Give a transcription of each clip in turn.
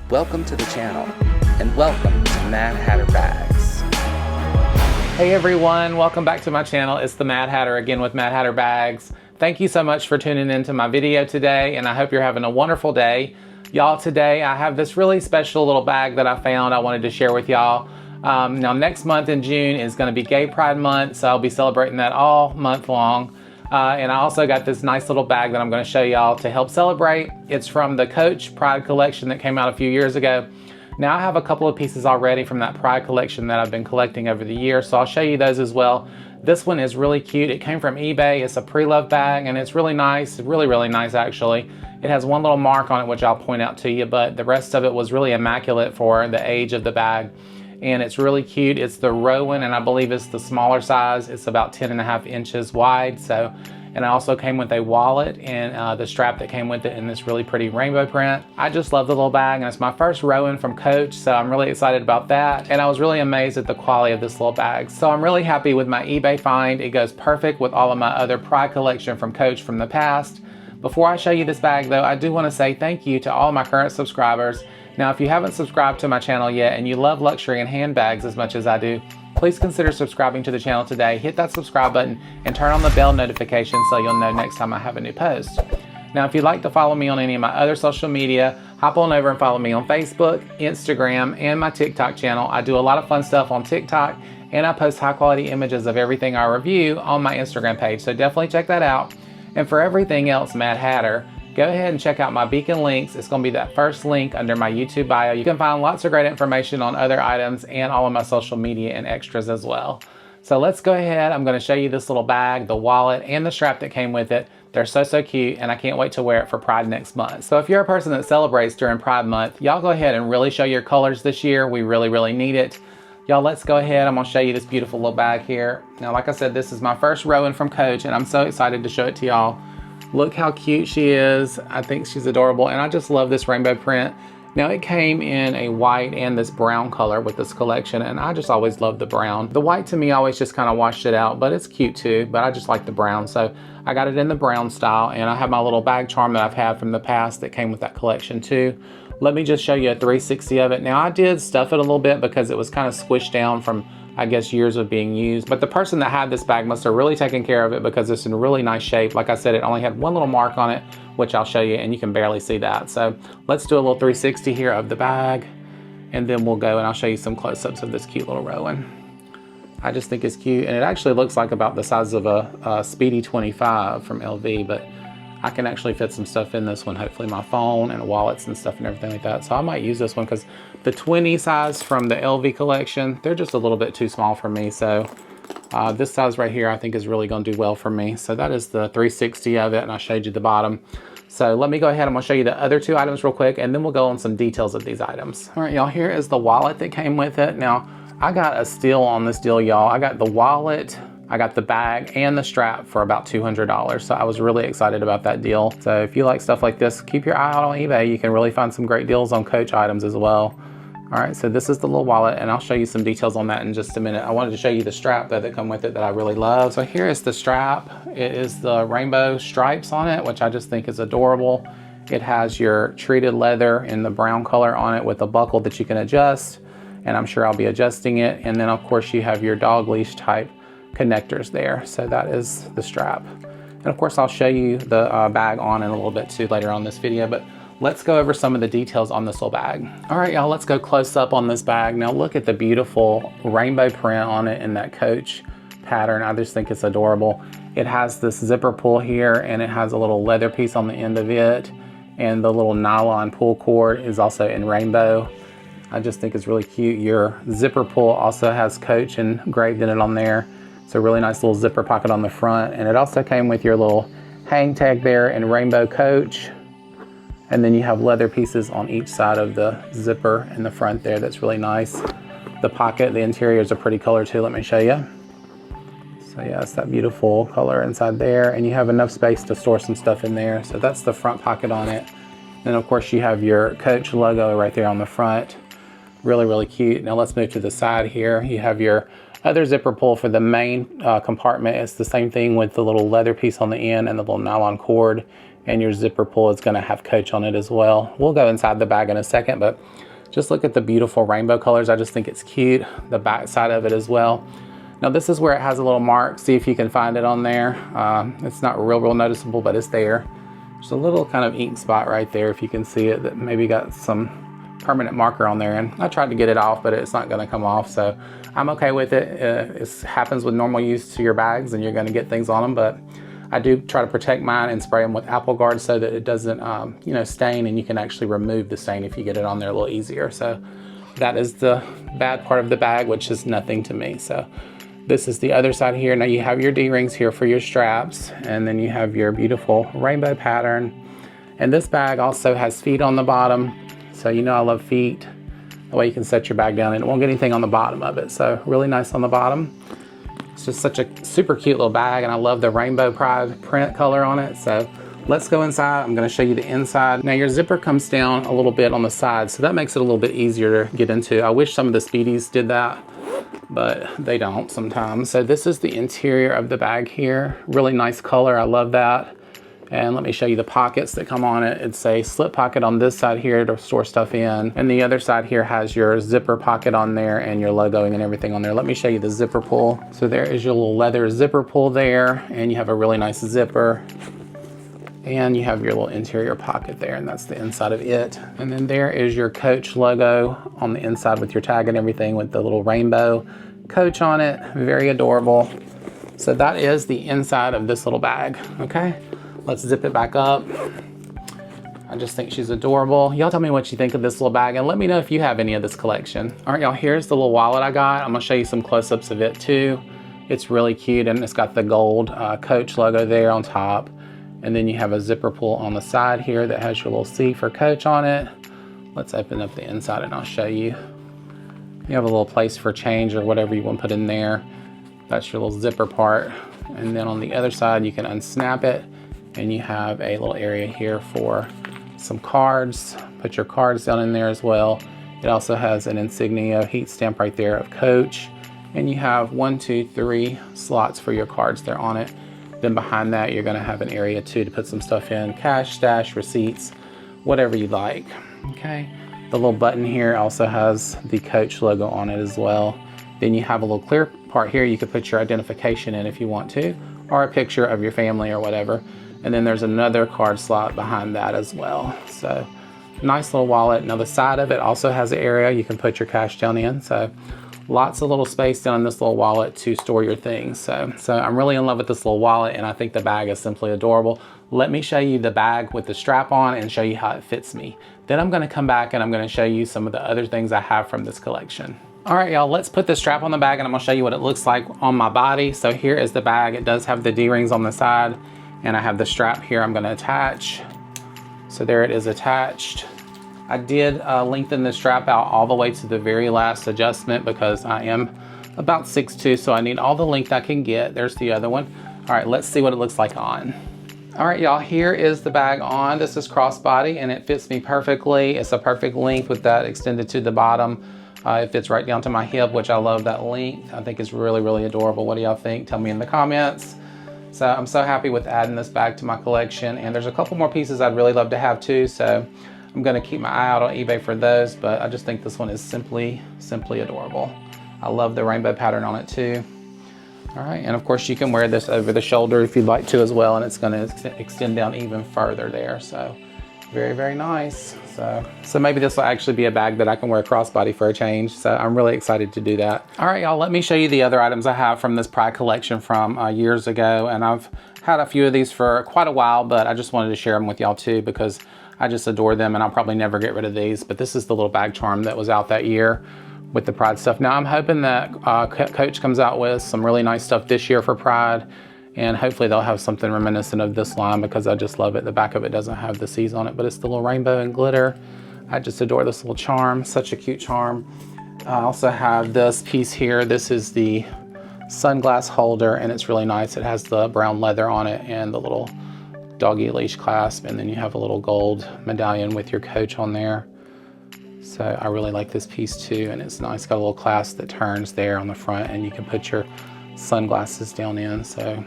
Welcome to the channel, and welcome to Mad Hatter Bags. Hey everyone, welcome back to my channel. It's the Mad Hatter again with Mad Hatter Bags. Thank you so much for tuning into my video today, and I hope you're having a wonderful day. Y'all, today I have this really special little bag that I found I wanted to share with y'all. Now next month in June is going to be Gay Pride Month, so I'll be celebrating that all month long. And I also got this nice little bag that I'm going to show y'all to help celebrate. It's from the Coach Pride collection that came out a few years ago. Now I have a couple of pieces already from that Pride collection that I've been collecting over the years, so I'll show you those as well. This one is really cute. It came from eBay. It's a Preloved bag, and it's really nice, really nice actually. It has one little mark on it, which I'll point out to you, but the rest of it was really immaculate for the age of the bag. And it's really cute. It's the Rowan, and I believe it's the smaller size. It's about 10.5 inches wide. So, and it also came with a wallet and the strap that came with it in this really pretty rainbow print. I just love the little bag, and it's my first Rowan from Coach, so I'm really excited about that. And I was really amazed at the quality of this little bag. So I'm really happy with my eBay find. It goes perfect with all of my other Pride collection from Coach from the past. Before I show you this bag though, I do want to say thank you to all my current subscribers. Now, if you haven't subscribed to my channel yet and you love luxury and handbags as much as I do, please consider subscribing to the channel today. Hit that subscribe button and turn on the bell notification so you'll know next time I have a new post. Now, if you'd like to follow me on any of my other social media, hop on over and follow me on Facebook, Instagram, and my TikTok channel. I do a lot of fun stuff on TikTok, and I post high quality images of everything I review on my Instagram page, so definitely check that out. And for everything else Mad Hatter, go ahead and check out my beacon links. It's going to be that first link under my YouTube bio. You can find lots of great information on other items and all of my social media and extras as well. So let's go ahead. I'm going to show you this little bag, the wallet, and the strap that came with it. They're so cute, and I can't wait to wear it for Pride next month. So if you're a person that celebrates during Pride Month, y'all go ahead and really show your colors this year. We really need it. Y'all, let's go ahead. I'm going to show you this beautiful little bag here. Now, like I said, this is my first Rowan from Coach, and I'm so excited to show it to y'all. Look how cute she is. I think she's adorable, and I just love this rainbow print. Now, it came in a white and this brown color with this collection, and I just always love the brown. The white to me always just kind of washed it out, but it's cute too, but I just like the brown. So I got it in the brown style, and I have my little bag charm that I've had from the past that came with that collection too. Let me just show you a 360 of it. Now, I did stuff it a little bit because it was kind of squished down from, I guess, years of being used, but the person that had this bag must have really taken care of it because it's in really nice shape. Like I said, it only had one little mark on it, which I'll show you, and you can barely see that. So let's do a little 360 here of the bag, and then we'll go and I'll show you some close-ups of this cute little Rowan. I just think it's cute, and it actually looks like about the size of a Speedy 25 from LV, but I can actually fit some stuff in this one, hopefully my phone and wallets and stuff and everything like that. So I might use this one because the 20 size from the LV collection, they're just a little bit too small for me. So this size right here I think is really going to do well for me. So that is the 360 of it, and I showed you the bottom. So let me go ahead, I'm going to show you the other two items real quick, and then we'll go on some details of these items. All right, y'all, here is the wallet that came with it. Now, I got a steal on this deal, y'all. I got the wallet, I got the bag, and the strap for about $200. So I was really excited about that deal. So if you like stuff like this, keep your eye out on eBay. You can really find some great deals on Coach items as well. All right, so this is the little wallet, and I'll show you some details on that in just a minute. I wanted to show you the strap that come with it that I really love. So here is the strap. It is the rainbow stripes on it, which I just think is adorable. It has your treated leather in the brown color on it with a buckle that you can adjust, and I'm sure I'll be adjusting it. And then of course you have your dog leash type connectors there. So that is the strap. And of course I'll show you the bag on in a little bit too later on this video, but let's go over some of the details on this little bag. All right, y'all, let's go close up on this bag. Now look at the beautiful rainbow print on it in that Coach pattern. I just think it's adorable. It has this zipper pull here, and it has a little leather piece on the end of it, and the little nylon pull cord is also in rainbow. I just think it's really cute. Your zipper pull also has Coach engraved in it on there. It's a really nice little zipper pocket on the front, and it also came with your little hang tag there in rainbow Coach. And then you have leather pieces on each side of the zipper in the front there. That's really nice. The pocket, the interior is a pretty color too. Let me show you. So yeah, it's that beautiful color inside there, and you have enough space to store some stuff in there. So that's the front pocket on it. And of course you have your Coach logo right there on the front. Really cute. Now let's move to the side here. You have your other zipper pull for the main compartment. It's the same thing with the little leather piece on the end and the little nylon cord. and your zipper pull is going to have Coach on it as well. We'll go inside the bag in a second, but just look at the beautiful rainbow colors. I just think it's cute. The back side of it as well. Now this is where it has a little mark. See if you can find it on there. It's not real noticeable, but it's there. There's a little kind of ink spot right there, if you can see it, that maybe got some permanent marker on there. And I tried to get it off, but it's not gonna come off. So I'm okay with it. It happens with normal use to your bags and you're gonna get things on them, but I do try to protect mine and spray them with Apple Guard so that it doesn't you know, stain, and you can actually remove the stain if you get it on there a little easier. So that is the bad part of the bag, which is nothing to me. So this is the other side here. Now you have your D-rings here for your straps, and then you have your beautiful rainbow pattern. And this bag also has feet on the bottom. So you know I love feet. That way you can set your bag down and it won't get anything on the bottom of it. So really nice on the bottom. It's just such a super cute little bag, and I love the rainbow pride print color on it. So let's go inside. I'm gonna show you the inside. Now your zipper comes down a little bit on the side, so that makes it a little bit easier to get into. I wish some of the Speedies did that, but they don't sometimes. So this is the interior of the bag here. Really nice color, I love that. And let me show you the pockets that come on it. It's a slip pocket on this side here to store stuff in. And the other side here has your zipper pocket on there and your logoing and everything on there. Let me show you the zipper pull. So there is your little leather zipper pull there, and you have a really nice zipper. And you have your little interior pocket there, and that's the inside of it. And then there is your Coach logo on the inside with your tag and everything with the little rainbow Coach on it. Very adorable. So that is the inside of this little bag, okay? Let's zip it back up. I just think she's adorable. Y'all tell me what you think of this little bag, and let me know if you have any of this collection. All right, y'all, here's the little wallet I got. I'm gonna show you some close-ups of it too. It's really cute, and it's got the gold Coach logo there on top. And then you have a zipper pull on the side here that has your little C for Coach on it. Let's open up the inside and I'll show you. You have a little place for change or whatever you want to put in there. That's your little zipper part. And then on the other side, you can unsnap it, and you have a little area here for some cards. Put your cards down in there as well. It also has an insignia heat stamp right there of Coach. And you have 1, 2, 3 slots for your cards there on it. Then behind that, you're gonna have an area too to put some stuff in, cash, stash, receipts, whatever you like, okay? The little button here also has the Coach logo on it as well. Then you have a little clear part here. You could put your identification in if you want to, or a picture of your family or whatever. And then there's another card slot behind that as well. So nice little wallet. Now the side of it also has an area you can put your cash down in. So lots of little space down in this little wallet to store your things. So I'm really in love with this little wallet, and I think the bag is simply adorable. Let me show you the bag with the strap on and show you how it fits me. Then I'm gonna come back and I'm gonna show you some of the other things I have from this collection. All right, y'all, let's put the strap on the bag and I'm gonna show you what it looks like on my body. So here is the bag. It does have the D-rings on the side, and I have the strap here I'm gonna attach. So there it is attached. I did lengthen the strap out all the way to the very last adjustment because I am about 6'2", so I need all the length I can get. There's the other one. All right, let's see what it looks like on. All right, y'all, here is the bag on. This is crossbody, and it fits me perfectly. It's a perfect length with that extended to the bottom. It fits right down to my hip, which I love that length. I think it's really adorable. What do y'all think? Tell me in the comments. So I'm so happy with adding this bag to my collection, and there's a couple more pieces I'd really love to have too, so I'm gonna keep my eye out on eBay for those, but I just think this one is simply adorable. I love the rainbow pattern on it too. All right, and of course you can wear this over the shoulder if you'd like to as well, and it's gonna extend down even further there, so very nice. So maybe this will actually be a bag that I can wear crossbody for a change, so I'm really excited to do that. All right, y'all, let me show you the other items I have from this Pride collection from years ago, and I've had a few of these for quite a while, but I just wanted to share them with y'all too because I just adore them, and I'll probably never get rid of these. But this is the little bag charm that was out that year with the Pride stuff. Now I'm hoping that Coach comes out with some really nice stuff this year for Pride, and hopefully they'll have something reminiscent of this line because I just love it. The back of it doesn't have the C's on it, but it's the little rainbow and glitter. I just adore this little charm, such a cute charm. I also have this piece here. This is the sunglass holder, and it's really nice. It has the brown leather on it and the little doggy leash clasp, and then you have a little gold medallion with your Coach on there. So I really like this piece too, and it's nice. Got a little clasp that turns there on the front, and you can put your sunglasses down in. So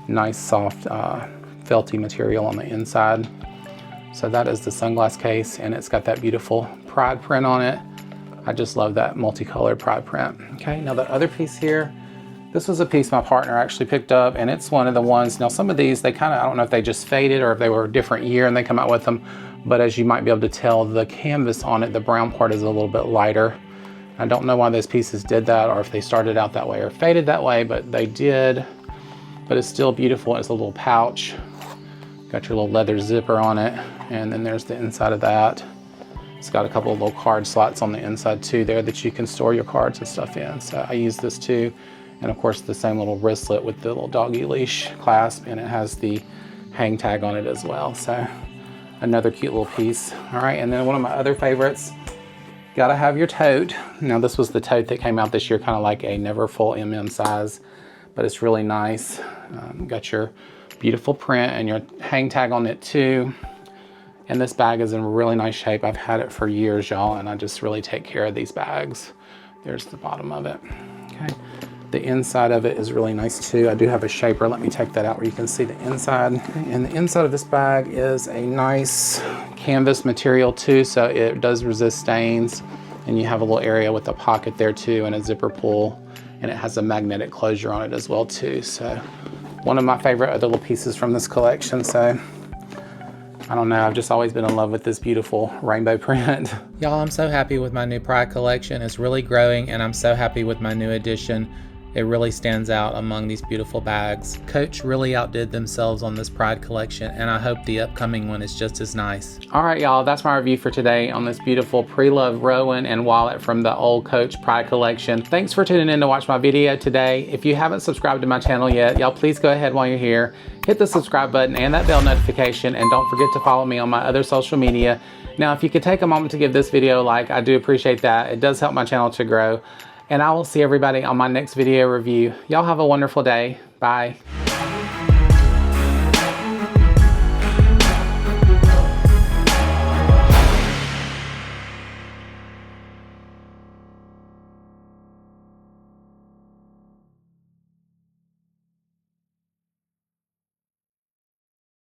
nice soft felty material on the inside. So that is the sunglass case, and it's got that beautiful pride print on it. I just love that multicolored pride print. Okay, now the other piece here, this was a piece my partner actually picked up, and it's one of the ones, now some of these, they kind of, I don't know if they just faded or if they were a different year and they come out with them, but as you might be able to tell, the canvas on it, the brown part is a little bit lighter. I don't know why those pieces did that, or if they started out that way or faded that way, but they did. But it's still beautiful. It's a little pouch. Got your little leather zipper on it, and then there's the inside of that. It's got a couple of little card slots on the inside too there that you can store your cards and stuff in. So I use this too. And of course the same little wristlet with the little doggy leash clasp, and it has the hang tag on it as well. So another cute little piece. All right, and then one of my other favorites, gotta have your tote. Now this was the tote that came out this year, kind of like a never full size, but it's really nice. Got your beautiful print and your hang tag on it too. And this bag is in really nice shape. I've had it for years, y'all, and I just really take care of these bags. There's the bottom of it, okay? The inside of it is really nice too. I do have a shaper. Let me take that out where you can see the inside. Okay, and the inside of this bag is a nice canvas material too, so it does resist stains. And you have a little area with a pocket there too and a zipper pull, and it has a magnetic closure on it as well too. So one of my favorite other little pieces from this collection. So I don't know, I've just always been in love with this beautiful rainbow print. Y'all, I'm so happy with my new Pride collection. It's really growing, and I'm so happy with my new addition. It really stands out among these beautiful bags. Coach really outdid themselves on this Pride collection, and I hope the upcoming one is just as nice. All right, y'all, that's my review for today on this beautiful Preloved Rowan and wallet from the old Coach Pride collection. Thanks for tuning in to watch my video today. If you haven't subscribed to my channel yet, y'all please go ahead while you're here. Hit the subscribe button and that bell notification, and don't forget to follow me on my other social media. Now, if you could take a moment to give this video a like, I do appreciate that. It does help my channel to grow. And I will see everybody on my next video review. Y'all have a wonderful day. Bye.